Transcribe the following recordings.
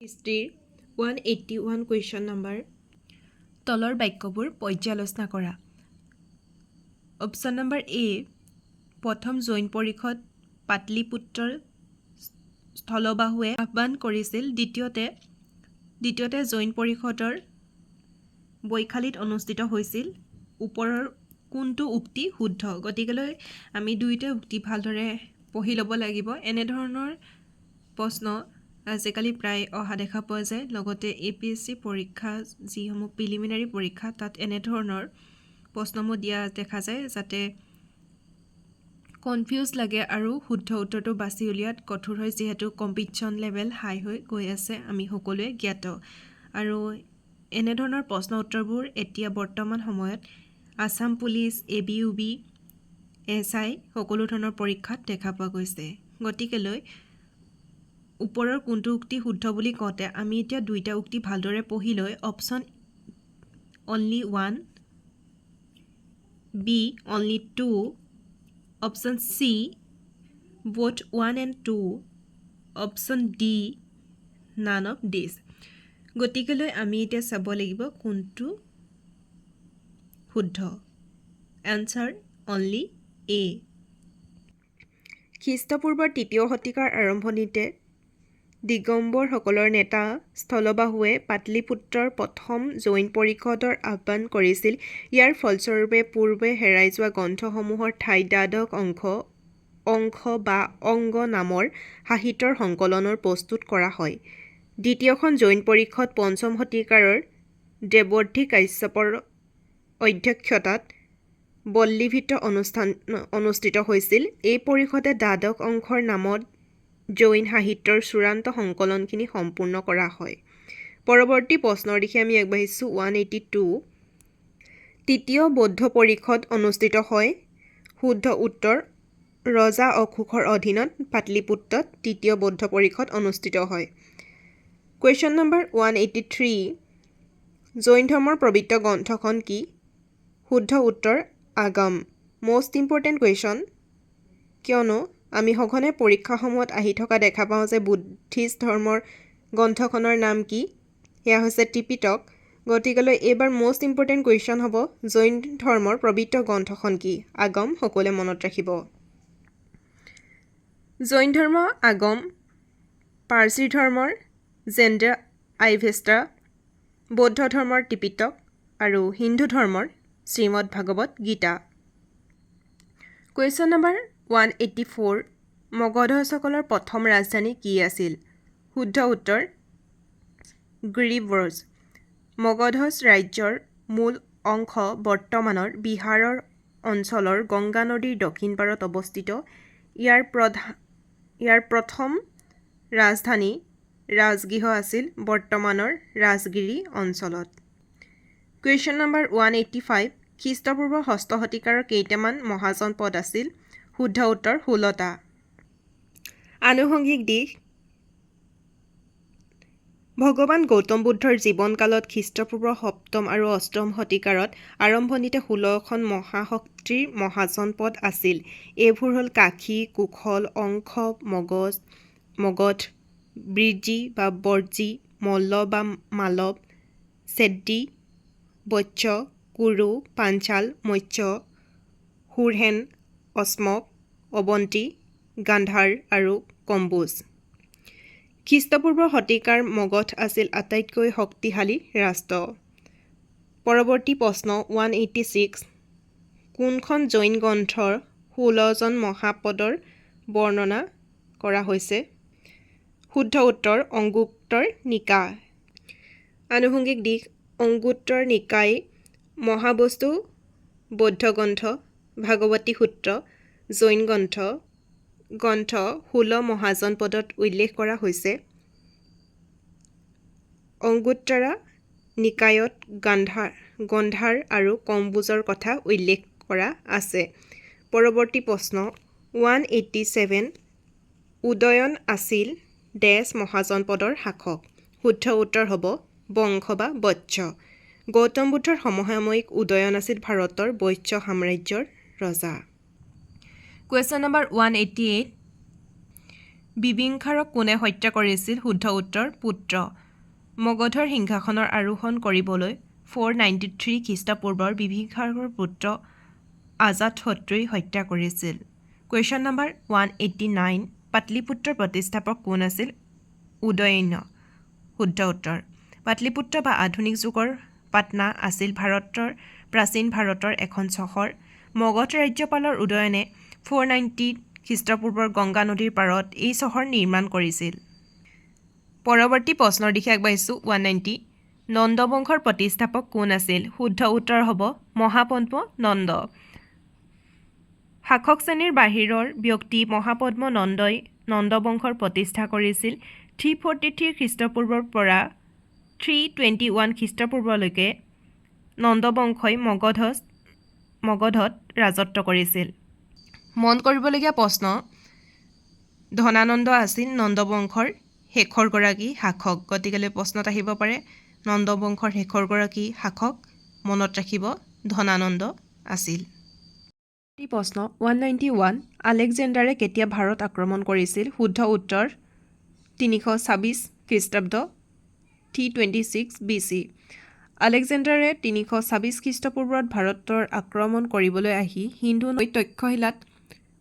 হিষ্ট্ৰীৰ 181 question number তলৰ বাক্যবোৰ পৰ্যালোচনা কৰা। অপশ্যন নম্বৰ এ, প্ৰথম জৈন পৰিষদ পাটলিপুত্ৰৰ স্থলবাহুৱে আহ্বান কৰিছিল। দ্বিতীয়তে জৈন পৰিষদৰ বৈশালীত অনুষ্ঠিত হৈছিল। ওপৰৰ কোনটো উক্তি শুদ্ধ? গতিকেলৈ আমি দুয়োটা উক্তি ভালদৰে পঢ়ি ল'ব লাগিব। এনেধৰণৰ প্ৰশ্ন আজিকালি প্ৰায় অহা দেখা পোৱা যায়। লগতে APSC পৰীক্ষা যিসমূহ প্ৰিলিমিনাৰী পৰীক্ষা তাত এনেধৰণৰ প্ৰশ্নসমূহ দিয়া দেখা যায়, যাতে কনফিউজ লাগে আৰু শুদ্ধ উত্তৰটো বাছি উলিয়াত কঠোৰ হয়, যিহেতু কম্পিটিশ্যন লেভেল হাই হৈ গৈ আছে, আমি সকলোৱে জ্ঞাত। আৰু এনেধৰণৰ প্ৰশ্ন উত্তৰবোৰ এতিয়া বৰ্তমান সময়ত আছাম পুলিচ, ABUB, SI সকলো ধৰণৰ পৰীক্ষাত দেখা পোৱা গৈছে। গতিকেলৈ ওপৰৰ কোনটো উক্তি শুদ্ধ বুলি কওঁতে আমি এতিয়া দুইটা উক্তি ভালদৰে পঢ়ি লৈ option only 1, B only 2, option C both 1 and 2, option D none of these। গতিকেলৈ আমি এতিয়া চাব লাগিব কোনটো শুদ্ধ। Answer only A। খ্ৰীষ্টপূৰ্বৰ 3য় শতিকাৰ আৰম্ভণিতে দিগম্বৰসকলৰ নেতা স্থলবাহুৱে পাটলিপুত্ৰৰ প্ৰথম জৈন পৰিষদৰ আহ্বান কৰিছিল। ইয়াৰ ফলস্বৰূপে পূৰ্বে হেৰাই যোৱা গ্ৰন্থসমূহৰ ঠাইত দ্বাদশ অংশ বা অংগ নামৰ সাহিত্যৰ সংকলনৰ প্ৰস্তুত কৰা হয়। দ্বিতীয়খন জৈন পৰিষদ 5ম শতিকাৰ দেৱৰ্ষি কাশ্যপৰ অধ্যক্ষতাত বল্লীভিত অনুষ্ঠিত হৈছিল। এই পৰিষদে দ্বাদশ অংশৰ নামত জৈন সাহিত্যৰ চূড়ান্ত সংকলনখিনি সম্পূৰ্ণ কৰা হয়। পৰৱৰ্তী প্ৰশ্নৰ দিশে আমি আগবাঢ়িছোঁ। 182 তৃতীয় বৌদ্ধ পৰিষদ অনুষ্ঠিত হয়। শুদ্ধ উত্তৰ ৰজা অশোকৰ অধীনত পাটলিপুত্ৰত তৃতীয় বৌদ্ধ পৰিষদ অনুষ্ঠিত হয়। কুৱেশ্যন নম্বৰ 183 জৈন ধৰ্মৰ পবিত্ৰ গ্ৰন্থখন কি? শুদ্ধ উত্তৰ আগম। মষ্ট ইম্পৰ্টেণ্ট কুৱেশ্যন, কিয়নো আমি সঘনে পৰীক্ষাসমূহত আহি থকা দেখা পাওঁ যে বুদ্ধিষ্ট ধৰ্মৰ গ্ৰন্থখনৰ নাম কি? সেয়া হৈছে ত্ৰিপিটক। গতিকেলৈ এইবাৰ মষ্ট ইম্পৰ্টেণ্ট কুৱেশ্যন হ'ব জৈন ধৰ্মৰ পবিত্ৰ গ্ৰন্থখন কি? আগম। সকলোৱে মনত ৰাখিব। জৈন ধৰ্ম আগম, পাৰ্চী ধৰ্মৰ জেন্দ্ৰ আইভেষ্টা, বৌদ্ধ ধৰ্মৰ ত্ৰিপিটক আৰু হিন্দু ধৰ্মৰ শ্ৰীমদ ভাগৱত গীতা। কুৱেশ্যন নম্বৰ 184 মগধসকলৰ প্ৰথম ৰাজধানী কি আছিল? শুদ্ধ উত্তৰ গিৰিব্ৰজ। মগধ ৰাজ্যৰ মূল অংশ বৰ্তমানৰ বিহাৰৰ অঞ্চলৰ গংগা নদীৰ দক্ষিণ পাৰত অৱস্থিত। ইয়াৰ প্ৰথম ৰাজধানী ৰাজগৃহ আছিল বৰ্তমানৰ ৰাজগিৰি অঞ্চলত। কুৱেশ্যন নম্বৰ 185 খ্ৰীষ্টপূৰ্ব 6ষ্ঠ শতিকাৰ কেইটামান মহাজনপদ আছিল? শুদ্ধ উত্তৰ 16টা। আনুষংগিক দিশ ভগৱান গৌতম বুদ্ধৰ জীৱনকালত খ্ৰীষ্টপূৰ্ব 7ম আৰু 8ম শতিকাৰত আৰম্ভণিতে 16খন মহাশক্তিৰ মহাজনপদ আছিল। এইবোৰ হ'ল কাশী, কুশল, অংশ, মগধ, বৃজি বা বৰ্জি, মল্ল বা মালৱ, চেদ্দি, বচ্চ, কুৰু, পাঞ্চাল, মৌৰ্য, সুৰসেন, অস্মক, অৱন্তী, গান্ধাৰ আৰু কম্বোজ। খ্ৰীষ্টপূৰ্ব শতিকাৰ মগধ আছিল আটাইতকৈ শক্তিশালী ৰাষ্ট্ৰ। পৰৱৰ্তী প্ৰশ্ন 186 কোনখন জৈন গ্ৰন্থৰ 16জন মহাপদৰ বৰ্ণনা কৰা হৈছে? শুদ্ধ উত্তৰ অংগুত্তৰ নিকায়। আনুষংগিক দিশ অংগুত্তৰ নিকায় মহাবস্তু বৌদ্ধ গ্ৰন্থ, ভাগৱতী সূত্ৰ, জৈন গ্ৰন্থ 16 মহাজনপদত উল্লেখ কৰা হৈছে। অংগুত্তৰা নিকায়ত গান্ধাৰ আৰু কম্বোজৰ কথা উল্লেখ কৰা আছে। পৰৱৰ্তী প্ৰশ্ন 187 উদয়ন আছিল ডেছ মহাজনপদৰ শাসক? শুদ্ধ উত্তৰ হ'ব বংশ বা বৎস। গৌতম বুদ্ধৰ সমসাময়িক উদয়ন আছিল ভাৰতৰ বৈশ্য সাম্ৰাজ্যৰ ৰজা। কুৱেশ্যন নম্বৰ 188 বিবিংখাৰক কোনে হত্যা কৰিছিল শুদ্ধ উত্তৰ পুত্ৰ মগধৰ সিংহাসনৰ আৰোহণ কৰিবলৈ 493 খ্ৰীষ্টপূৰ্বৰ বিবিংখাৰৰ পুত্ৰ আজাতশত্ৰুই হত্যা কৰিছিল কুৱেশ্যন নম্বৰ 189 পাটলিপুত্ৰৰ প্ৰতিষ্ঠাপক কোন আছিল উদয়ন্য শুদ্ধ উত্তৰ পাটলিপুত্ৰ বা আধুনিক যুগৰ পাটনা আছিল প্ৰাচীন ভাৰতৰ এখন চহৰ মগধ ৰাজ্যপালৰ উদয়নে 490 খ্ৰীষ্টপূৰ্বৰ গংগা নদীৰ পাৰত এই চহৰ নিৰ্মাণ কৰিছিল পৰৱৰ্তী প্ৰশ্নৰ দিশে আগবাঢ়িছোঁ 190 নন্দবংশৰ প্ৰতিষ্ঠাপক কোন আছিল শুদ্ধ উত্তৰ হ'ব মহাপদ্ম নন্দ শাসক শ্ৰেণীৰ বাহিৰৰ ব্যক্তি মহাপদ্ম নন্দই নন্দবংশৰ প্ৰতিষ্ঠা কৰিছিল 343 খ্ৰীষ্টপূৰ্বৰ পৰা 321 খ্ৰীষ্টপূৰ্বলৈকে নন্দবংশই মগধত ৰাজত্ব কৰিছিল মন কৰিবলগীয়া প্ৰশ্ন ধনানন্দ আছিল নন্দবংশৰ শেষৰগৰাকী শাসক গতিকেলৈ প্ৰশ্নত আহিব পাৰে নন্দবংশৰ শেষৰগৰাকী শাসক মনত ৰাখিব ধনানন্দ আছিল প্ৰশ্ন 191 আলেকজেণ্ডাৰে কেতিয়া ভাৰত আক্ৰমণ কৰিছিল শুদ্ধ উত্তৰ 326 খ্ৰীষ্টাব্দ 326 BC আলেকজেণ্ডাৰে 326 খ্ৰীষ্টপূৰ্বত ভাৰতৰ আক্ৰমণ কৰিবলৈ আহি সিন্ধু নৈ তক্ষশিলাত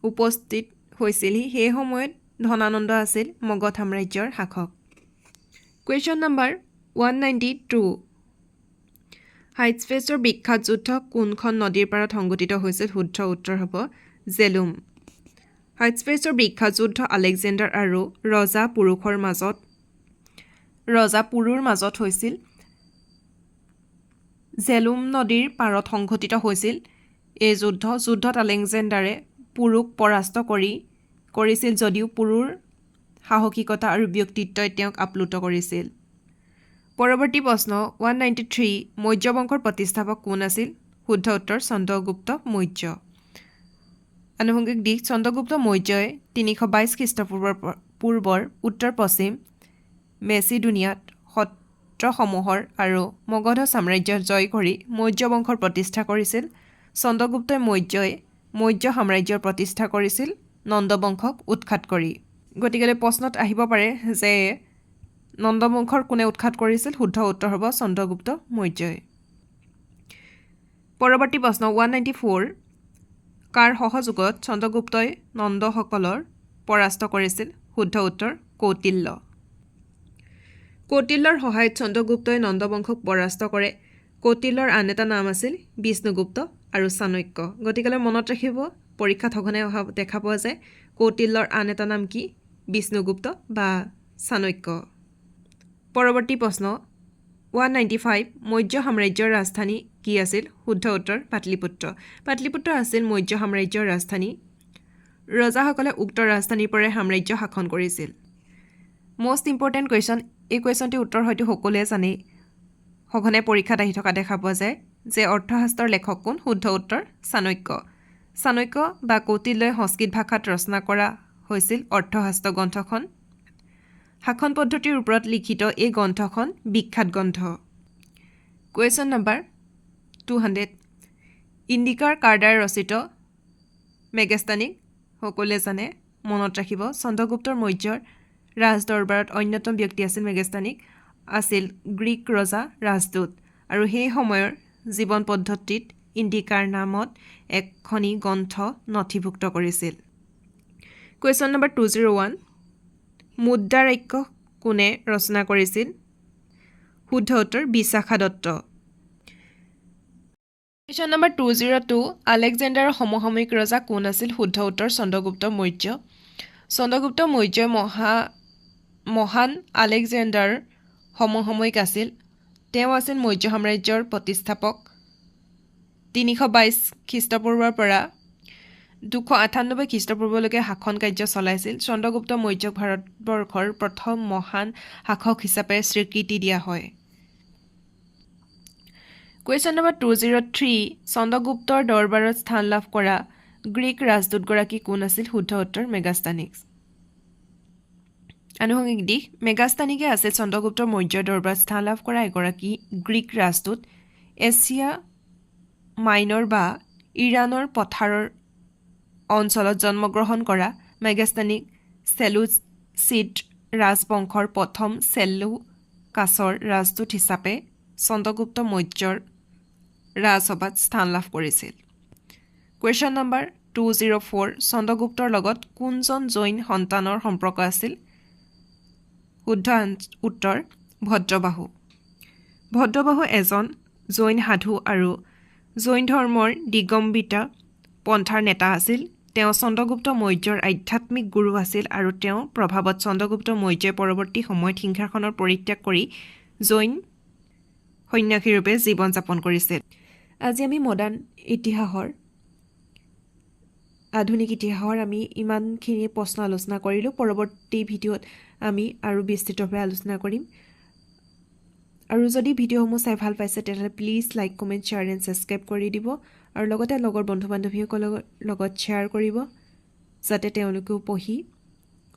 উপস্থিত হৈছিল সেই সময়ত ধনানন্দ আছিল মগধ সাম্ৰাজ্যৰ শাসক কুৱেশ্যন নম্বৰ 192 হাইটস্পেচৰ বিখ্যাত যুদ্ধ কোনখন নদীৰ পাৰত সংঘটিত হৈছিল শুদ্ধ উত্তৰ হ'ব জেলুম হাইটস্পেচৰ বিখ্যাত যুদ্ধ আলেকজেণ্ডাৰ আৰু ৰজা পুৰুৰ মাজত হৈছিল জেলুম নদীৰ পাৰত সংঘটিত হৈছিল এই যুদ্ধত আলেকজেণ্ডাৰে পুৰুক পৰাস্ত কৰিছিল যদিও পুৰুৰ সাহসিকতা আৰু ব্যক্তিত্বই তেওঁক আপ্লুত কৰিছিল পৰৱৰ্তী প্ৰশ্ন 193 মৌৰ্য বংশৰ প্ৰতিষ্ঠাপক কোন আছিল শুদ্ধ উত্তৰ চন্দ্ৰগুপ্ত মৌৰ্য আনুষংগিক দিশ চন্দ্ৰগুপ্ত মৌৰ্যই 322 খ্ৰীষ্টপূৰ্বৰ উত্তৰ পশ্চিম মেচিডোনিয়াত সত্ৰসমূহৰ আৰু মগধ সাম্ৰাজ্য জয় কৰি মৌৰ্য বংশৰ প্ৰতিষ্ঠা কৰিছিল চন্দ্ৰগুপ্তই মৌৰ্য সাম্ৰাজ্যৰ প্ৰতিষ্ঠা কৰিছিল নন্দবংশক উৎখাত কৰি গতিকে প্ৰশ্নত আহিব পাৰে যে নন্দবংশৰ কোনে উৎখাত কৰিছিল শুদ্ধ উত্তৰ হ'ব চন্দ্ৰগুপ্ত মৌৰ্যই পৰৱৰ্তী প্ৰশ্ন 194 কাৰ সহযোগত চন্দ্ৰগুপ্তই নন্দসকলৰ পৰাস্ত কৰিছিল শুদ্ধ উত্তৰ কৌটিল্যৰ সহায়ত চন্দ্ৰগুপ্তই নন্দবংশক পৰাস্ত কৰে কৌটিল্যৰ আন এটা নাম আছিল বিষ্ণুগুপ্ত আৰু চাণক্য গতিকে মনত ৰাখিব পৰীক্ষাত সঘনাই অহা দেখা পোৱা যায় কৌটিল্যৰ আন এটা নাম কি বিষ্ণুগুপ্ত বা চাণক্য পৰৱৰ্তী প্ৰশ্ন 195 মৌৰ্য সাম্ৰাজ্যৰ ৰাজধানী কি আছিল শুদ্ধ উত্তৰ পাটলিপুত্ৰ আছিল মৌৰ্য সাম্ৰাজ্যৰ ৰাজধানী ৰজাসকলে উক্ত ৰাজধানীৰ পৰাই সাম্ৰাজ্য শাসন কৰিছিল most important question এই কুৱেশ্যনটি উত্তৰ হয়তো সকলোৱে জানে সঘনাই পৰীক্ষাত আহি থকা দেখা পোৱা যায় যে অৰ্থশাস্ত্ৰৰ লেখক কোন শুদ্ধ উত্তৰ চাণক্য বা কৌটিল্যই সংস্কৃত ভাষাত ৰচনা কৰা হৈছিল অৰ্থশাস্ত্ৰ গ্ৰন্থখন শাসন পদ্ধতিৰ ওপৰত লিখিত এই গ্ৰন্থখন বিখ্যাত গ্ৰন্থ কুৱেশ্যন নম্বৰ 200 ইণ্ডিকাৰ কাৰ দ্বাৰা ৰচিত মেগেষ্টানিক সকলোৱে জানে মনত ৰাখিব চন্দ্ৰগুপ্তৰ মৌৰ্যৰ ৰাজদৰবাৰত অন্যতম ব্যক্তি আছিল মেগেষ্টানিক আছিল গ্ৰীক ৰজা ৰাজদূত আৰু সেই সময়ৰ জীৱন পদ্ধতিত ইণ্ডিকাৰ নামত একখনি গ্ৰন্থ নথিভুক্ত কৰিছিল কুৱেশ্যন নম্বৰ 201 মুদ্ৰাৰাক্ষ কোনে ৰচনা কৰিছিল শুদ্ধ উত্তৰ বিশাখা দত্ত কুৱেশ্যন নম্বৰ 202 আলেকজেণ্ডাৰৰ সমসাময়িক ৰজা কোন আছিল শুদ্ধ উত্তৰ চন্দ্ৰগুপ্ত মৌৰ্যই মহান আলেকজেণ্ডাৰ সমসাময়িক আছিল তেওঁ আছিল মৌৰ্য সাম্ৰাজ্যৰ প্ৰতিষ্ঠাপক 322 খ্ৰীষ্টপূৰ্বৰ পৰা 298 খ্ৰীষ্টপূৰ্বলৈকে শাসন কাৰ্য চলাইছিল চন্দ্ৰগুপ্ত মৌৰ্যক ভাৰতবৰ্ষৰ প্ৰথম মহান শাসক হিচাপে স্বীকৃতি দিয়া হয় কুৱেশ্যন নম্বৰ 203 চন্দ্ৰগুপ্তৰ দৰবাৰত স্থান লাভ কৰা গ্ৰীক ৰাজদূতগৰাকী কোন আছিল শুদ্ধ উত্তৰ মেগাষ্টানিক্স আনুষংগিক দিশ মেগাষ্টানিকে আছিল চন্দ্ৰগুপ্ত মৌৰ্যৰ দৰবাৰত স্থান লাভ কৰা এগৰাকী গ্ৰীক ৰাজদূত এছিয়া মাইনৰ বা ইৰাণৰ পথাৰৰ অঞ্চলত জন্মগ্ৰহণ কৰা মেগাষ্টানিক চিড ৰাজবংশৰ প্ৰথম চেলুকাছৰ ৰাজদূত হিচাপে চন্দ্ৰগুপ্ত মৌৰ্যৰ ৰাজসভাত স্থান লাভ কৰিছিল। কুৱেশ্যন নম্বৰ 204 চন্দ্ৰগুপ্তৰ লগত কোনজন জৈন সন্তানৰ সম্পৰ্ক আছিল? শুদ্ধ উত্তৰ ভদ্ৰবাহু। ভদ্ৰবাহু এজন জৈন সাধু আৰু জৈন ধৰ্মৰ দিগম্বিতা পন্থাৰ নেতা আছিল। তেওঁ চন্দ্ৰগুপ্ত মৌৰ্যৰ আধ্যাত্মিক গুৰু আছিল আৰু তেওঁৰ প্ৰভাৱত চন্দ্ৰগুপ্ত মৌৰ্যই পৰৱৰ্তী সময়ত সিংহাসনৰ পৰিত্যাগ কৰি জৈন সন্ন্যাসীৰূপে জীৱন যাপন কৰিছিল। আজি আমি মডাৰ্ণ ইতিহাসৰ আধুনিক ইতিহাসৰ আমি ইমানখিনি প্ৰশ্ন আলোচনা কৰিলোঁ। পৰৱৰ্তী ভিডিঅ'ত আমি আৰু বিস্তৃতভাৱে আলোচনা কৰিম। আৰু যদি ভিডিঅ'সমূহ চাই ভাল পাইছে তেতিয়াহ'লে please like comment share and subscribe কৰি দিব আৰু লগতে লগৰ বন্ধু বান্ধৱীসকলৰ লগত শ্বেয়াৰ কৰিব যাতে তেওঁলোকেও পঢ়ি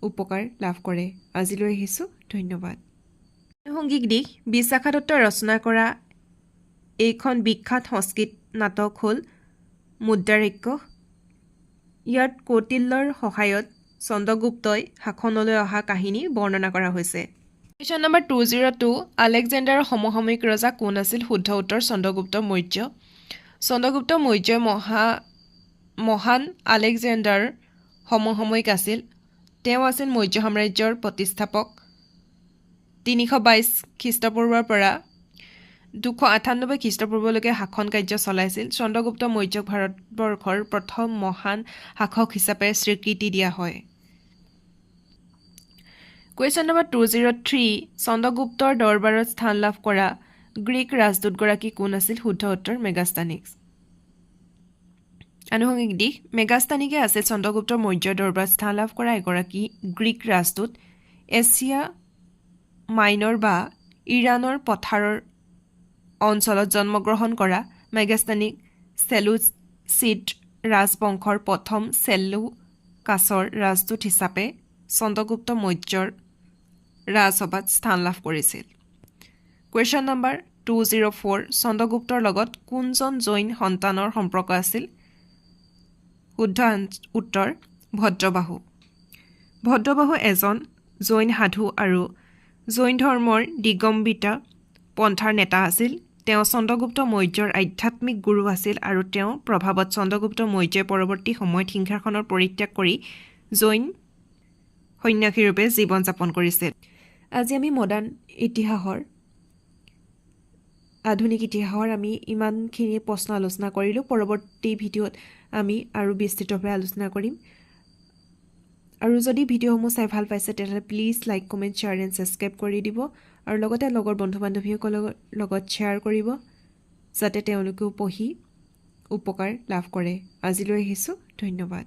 উপকাৰ লাভ কৰে। আজিলৈ আহিছোঁ, ধন্যবাদ। আনুষংগিক দিশ বিশাখা দত্তই ৰচনা কৰা এইখন বিখ্যাত সংস্কৃত নাটক হ'ল মুদ্ৰাৰাক্ষস। ইয়াত কৌটিল্যৰ সহায়ত চন্দ্ৰগুপ্তই শাসনলৈ অহা কাহিনী বৰ্ণনা কৰা হৈছে। কুৱেশ্যন নম্বৰ 202 আলেকজেণ্ডাৰৰ সমসাময়িক ৰজা কোন আছিল? শুদ্ধ উত্তৰ চন্দ্ৰগুপ্ত মৌৰ্য। চন্দ্ৰগুপ্ত মৌৰ্য মহান আলেকজেণ্ডাৰ সমসাময়িক আছিল। তেওঁ আছিল মৌৰ্য সাম্ৰাজ্যৰ প্ৰতিষ্ঠাপক। 322 খ্ৰীষ্টপূৰ্বৰ পৰা 298 খ্ৰীষ্টপূৰ্বলৈকে শাসন কাৰ্য চলাইছিল। চন্দ্ৰগুপ্ত মৌৰ্যক ভাৰতবৰ্ষৰ প্ৰথম মহান শাসক হিচাপে স্বীকৃতি দিয়া হয়। কুৱেশ্যন নম্বৰ 203 চন্দ্ৰগুপ্তৰ দৰবাৰত স্থান লাভ কৰা গ্ৰীক ৰাজদূতগৰাকী কোন আছিল? শুদ্ধ উত্তৰ মেগাস্থানিক্স। আনুষংগিক দিশ মেগাস্থানিকে আছিল চন্দ্ৰগুপ্ত মৌৰ্যৰ দৰবাৰত স্থান লাভ কৰা এগৰাকী গ্ৰীক ৰাজদূত। এছিয়া মাইনৰ বা ইৰাণৰ পথাৰৰ অঞ্চলত জন্মগ্ৰহণ কৰা মেগাস্থানিক চেলুচিড ৰাজবংশৰ প্ৰথম চেলুকাছৰ ৰাজদূত হিচাপে চন্দ্ৰগুপ্ত মৌৰ্যৰ ৰাজসভাত স্থান লাভ কৰিছিল। কুৱেশ্যন নম্বৰ 204 চন্দ্ৰগুপ্তৰ লগত কোনজন জৈন সন্তানৰ সম্পৰ্ক আছিল? শুদ্ধ উত্তৰ ভদ্ৰবাহু। ভদ্ৰবাহু এজন জৈন সাধু আৰু জৈন ধৰ্মৰ দিগম্বিতা পন্থাৰ নেতা আছিল। তেওঁ চন্দ্ৰগুপ্ত মৌৰ্যৰ আধ্যাত্মিক গুৰু আছিল আৰু তেওঁৰ প্ৰভাৱত চন্দ্ৰগুপ্ত মৌৰ্যই পৰৱৰ্তী সময়ত সিংহাসনৰ পৰিত্যাগ কৰি জৈন সন্ন্যাসীৰূপে জীৱন যাপন কৰিছিল। আজি আমি মডাৰ্ণ ইতিহাসৰ আধুনিক ইতিহাসৰ আমি ইমানখিনি প্ৰশ্ন আলোচনা কৰিলোঁ। পৰৱৰ্তী ভিডিঅ'ত আমি আৰু বিস্তৃতভাৱে আলোচনা কৰিম। আৰু যদি ভিডিঅ'সমূহ চাই ভাল পাইছে তেতিয়াহ'লে please like comment share and subscribe কৰি দিব আৰু লগতে লগৰ বন্ধু বান্ধৱীসকলৰ লগত শ্বেয়াৰ কৰিব যাতে তেওঁলোকেও পঢ়ি উপকাৰ লাভ কৰে। আজিলৈ আহিছোঁ, ধন্যবাদ।